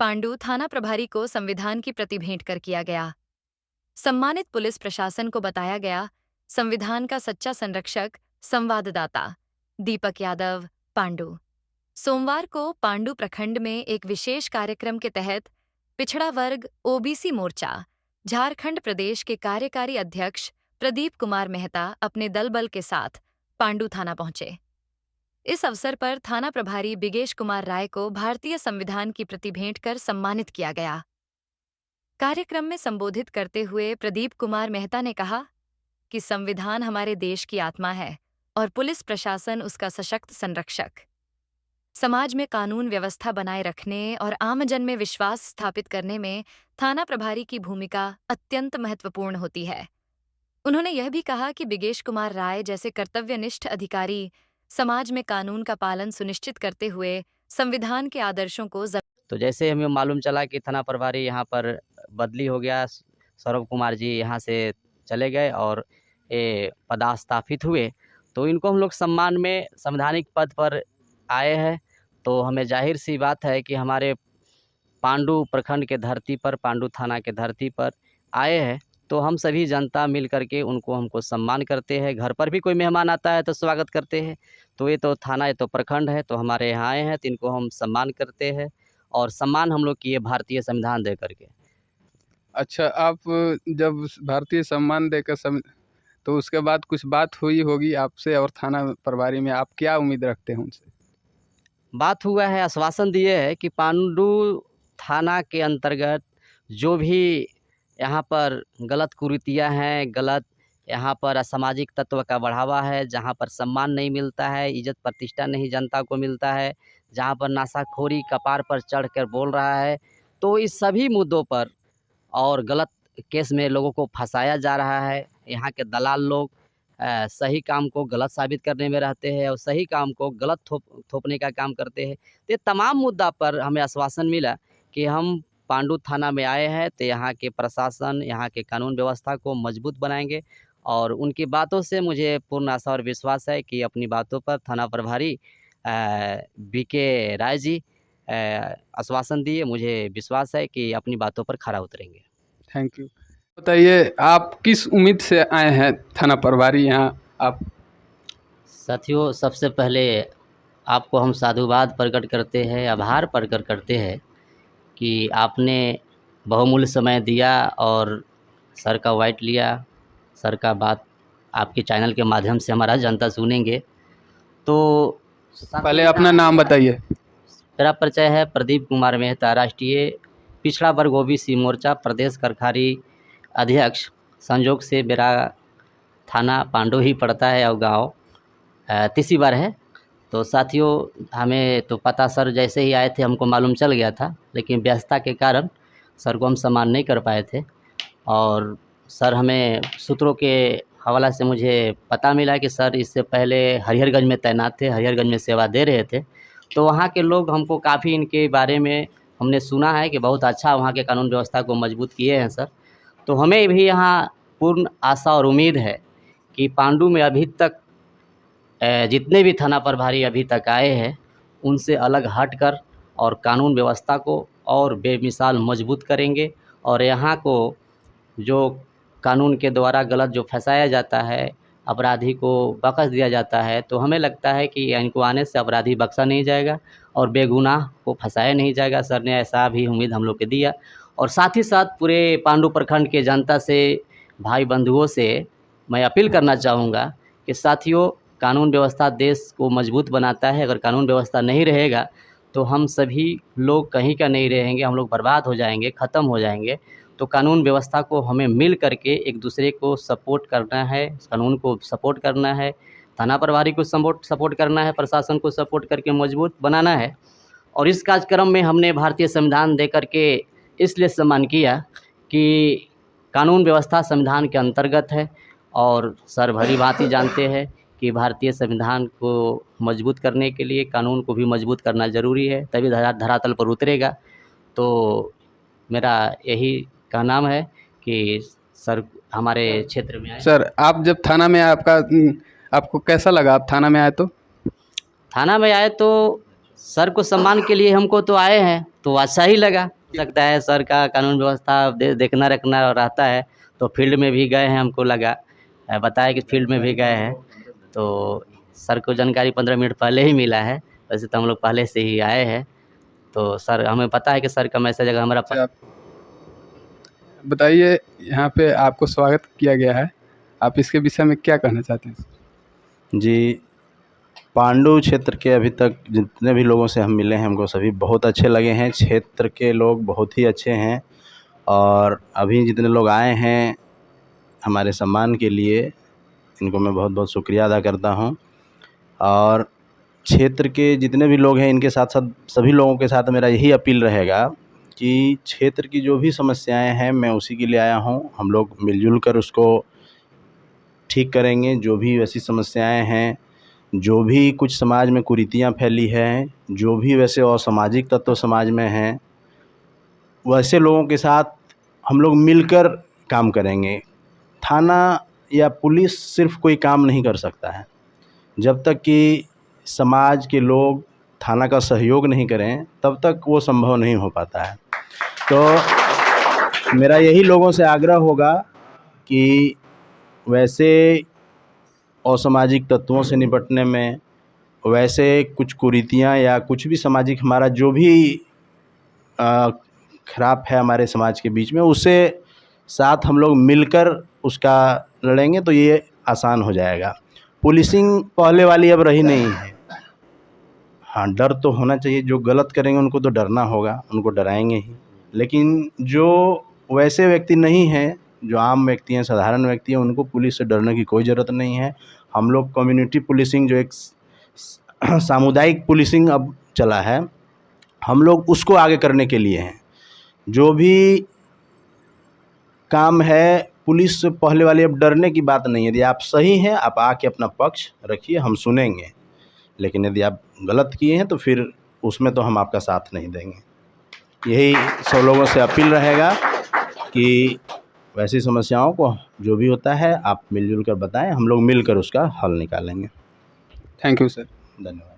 पांडु थाना प्रभारी को संविधान की प्रति भेंट कर किया गया। सम्मानित पुलिस प्रशासन को बताया गया संविधान का सच्चा संरक्षक संवाददाता दीपक यादव पांडु। सोमवार को पांडु प्रखंड में एक विशेष कार्यक्रम के तहत पिछड़ा वर्ग ओबीसी मोर्चा झारखंड प्रदेश के कार्यकारी अध्यक्ष प्रदीप कुमार मेहता अपने दल बल के साथ पांडु थाना पहुंचे। इस अवसर पर थाना प्रभारी बिगेश कुमार राय को भारतीय संविधान की प्रति भेंट कर सम्मानित किया गया। कार्यक्रम में संबोधित करते हुए प्रदीप कुमार मेहता ने कहा कि संविधान हमारे देश की आत्मा है और पुलिस प्रशासन उसका सशक्त संरक्षक। समाज में कानून व्यवस्था बनाए रखने और आमजन में विश्वास स्थापित करने में थाना प्रभारी की भूमिका अत्यंत महत्वपूर्ण होती है। उन्होंने यह भी कहा कि बिगेश कुमार राय जैसे कर्तव्यनिष्ठ अधिकारी समाज में कानून का पालन सुनिश्चित करते हुए संविधान के आदर्शों को तो जैसे हमें मालूम चला कि थाना प्रभारी यहाँ पर बदली हो गया, सौरभ कुमार जी यहाँ से चले गए और ये पदस्थापित हुए, तो इनको हम लोग सम्मान में संवैधानिक पद पर आए हैं। तो हमें जाहिर सी बात है कि हमारे पांडु प्रखंड के धरती पर, पांडु थाना के धरती पर आए हैं, तो हम सभी जनता मिल करके हमको सम्मान करते हैं। घर पर भी कोई मेहमान आता है तो स्वागत करते हैं। तो ये तो थाना, ये तो प्रखंड है, तो हमारे यहाँ आए हैं तो इनको हम सम्मान करते हैं और सम्मान हम लोग किए भारतीय संविधान दे करके। अच्छा, आप जब भारतीय सम्मान देकर तो उसके बाद कुछ बात हुई होगी आपसे और थाना प्रभारी में, आप क्या उम्मीद रखते हैं उनसे? बात हुआ है, आश्वासन दिए है कि पांडु थाना के अंतर्गत जो भी यहाँ पर गलत कुरीतियाँ हैं, गलत यहाँ पर असामाजिक तत्व का बढ़ावा है, जहाँ पर सम्मान नहीं मिलता है, इज्जत प्रतिष्ठा नहीं जनता को मिलता है, जहाँ पर नशाखोरी कपार पर चढ़कर बोल रहा है, तो इस सभी मुद्दों पर और गलत केस में लोगों को फंसाया जा रहा है। यहाँ के दलाल लोग सही काम को गलत साबित करने में रहते हैं और सही काम को गलत थोपने का काम करते हैं। तो ये तमाम मुद्दा पर हमें आश्वासन मिला कि हम पांडु थाना में आए हैं तो यहाँ के प्रशासन, यहाँ के कानून व्यवस्था को मजबूत बनाएंगे और उनकी बातों से मुझे पूर्ण आशा और विश्वास है कि अपनी बातों पर थाना प्रभारी बीके राय जी आश्वासन दिए, मुझे विश्वास है कि अपनी बातों पर खरा उतरेंगे। Thank you. बताइए, आप किस उम्मीद से आए हैं थाना प्रभारी यहाँ आप? साथियों, सबसे पहले आपको हम साधुवाद प्रकट करते हैं, आभार प्रकट करते हैं कि आपने बहुमूल्य समय दिया और सर का वाइट लिया। सर का बात आपके चैनल के माध्यम से हमारा जनता सुनेंगे। तो पहले अपना नाम बताइए। मेरा परिचय है प्रदीप कुमार मेहता, राष्ट्रीय पिछड़ा वर्ग ओबीसी मोर्चा प्रदेश कार्यकारी अध्यक्ष। संयोग से मेरा थाना पांडु ही पड़ता है और गांव तीसरी बार है। तो साथियों, हमें तो पता, सर जैसे ही आए थे हमको मालूम चल गया था, लेकिन व्यस्तता के कारण सर को हम सम्मान नहीं कर पाए थे। और सर, हमें सूत्रों के हवाला से मुझे पता मिला कि सर इससे पहले हरिहरगंज में तैनात थे, हरिहरगंज में सेवा दे रहे थे। तो वहाँ के लोग हमको काफ़ी इनके बारे में हमने सुना है कि बहुत अच्छा वहाँ के कानून व्यवस्था को मजबूत किए हैं सर। तो हमें भी यहाँ पूर्ण आशा और उम्मीद है कि पांडु में अभी तक जितने भी थाना प्रभारी अभी तक आए हैं उनसे अलग हटकर और कानून व्यवस्था को और बेमिसाल मजबूत करेंगे और यहाँ को जो कानून के द्वारा गलत जो फंसाया जाता है, अपराधी को बख्श दिया जाता है, तो हमें लगता है कि इनको आने से अपराधी बख्शा नहीं जाएगा और बेगुनाह को फंसाया नहीं जाएगा। सर ने ऐसा भी उम्मीद हम लोग को दिया। और साथ ही साथ पूरे पांडु प्रखंड के जनता से, भाई बंधुओं से मैं अपील करना चाहूँगा कि साथियों, कानून व्यवस्था देश को मजबूत बनाता है। अगर कानून व्यवस्था नहीं रहेगा तो हम सभी लोग कहीं का नहीं रहेंगे, हम लोग बर्बाद हो जाएंगे, ख़त्म हो जाएंगे। तो कानून व्यवस्था को हमें मिल करके एक दूसरे को सपोर्ट करना है, कानून को सपोर्ट करना है, थाना प्रभारी को सपोर्ट करना है, प्रशासन को सपोर्ट करके मजबूत बनाना है। और इस कार्यक्रम में हमने भारतीय संविधान दे करके इसलिए सम्मान किया कि कानून व्यवस्था संविधान के अंतर्गत है और सर भली भांति जानते हैं कि भारतीय संविधान को मजबूत करने के लिए कानून को भी मजबूत करना ज़रूरी है, तभी धरातल पर उतरेगा। तो मेरा यही कहना है कि सर हमारे क्षेत्र में आए। सर, आप जब थाना में आपको कैसा लगा? आप थाना में आए तो? थाना में आए तो सर को सम्मान के लिए हमको तो आए हैं, तो अच्छा ही लगा। लगता है सर का कानून व्यवस्था देखना रखना रहता है, तो फील्ड में भी गए हैं, हमको लगा बताया कि फील्ड में भी गए हैं, तो सर को जानकारी 15 मिनट पहले ही मिला है। वैसे तो हम लोग पहले से ही आए हैं, तो सर हमें पता है कि सर का मैसेज अगर हमारा अच्छा, आप बताइए, यहाँ पे आपको स्वागत किया गया है, आप इसके विषय में क्या कहना चाहते हैं? जी, पांडु क्षेत्र के अभी तक जितने भी लोगों से हम मिले हैं, हमको सभी बहुत अच्छे लगे हैं। क्षेत्र के लोग बहुत ही अच्छे हैं और अभी जितने लोग आए हैं हमारे सम्मान के लिए, इनको मैं बहुत बहुत शुक्रिया अदा करता हूं। और क्षेत्र के जितने भी लोग हैं, इनके साथ साथ सभी लोगों के साथ मेरा यही अपील रहेगा कि क्षेत्र की जो भी समस्याएं हैं, मैं उसी के लिए आया हूं। हम लोग मिलजुल कर उसको ठीक करेंगे। जो भी वैसी समस्याएं हैं, जो भी कुछ समाज में कुरीतियाँ फैली हैं, जो भी वैसे असामाजिक तत्व समाज में हैं, वैसे लोगों के साथ हम लोग मिलकर काम करेंगे। थाना या पुलिस सिर्फ कोई काम नहीं कर सकता है। जब तक कि समाज के लोग थाना का सहयोग नहीं करें, तब तक वो संभव नहीं हो पाता है। तो मेरा यही लोगों से आग्रह होगा कि वैसे असामाजिक तत्वों से निपटने में, वैसे कुछ कुरीतियाँ या कुछ भी सामाजिक हमारा जो भी खराब है हमारे समाज के बीच में, उससे साथ हम लोग मिलकर उसका लड़ेंगे तो ये आसान हो जाएगा। पुलिसिंग पहले वाली अब रही नहीं है। हाँ, डर तो होना चाहिए। जो गलत करेंगे उनको तो डरना होगा, उनको डराएंगे ही। लेकिन जो वैसे व्यक्ति नहीं हैं, जो आम व्यक्ति हैं, साधारण व्यक्ति हैं, उनको पुलिस से डरने की कोई ज़रूरत नहीं है। हम लोग कम्युनिटी पुलिसिंग, जो एक सामुदायिक पुलिसिंग अब चला है, हम लोग उसको आगे करने के लिए हैं। जो भी काम है, पुलिस से पहले वाली अब डरने की बात नहीं है। यदि आप सही हैं, आप आके अपना पक्ष रखिए, हम सुनेंगे। लेकिन यदि आप गलत किए हैं तो फिर उसमें तो हम आपका साथ नहीं देंगे। यही सब लोगों से अपील रहेगा कि वैसी समस्याओं को जो भी होता है आप मिलजुल कर बताएं, हम लोग मिलकर उसका हल निकालेंगे। Thank you sir. धन्यवाद।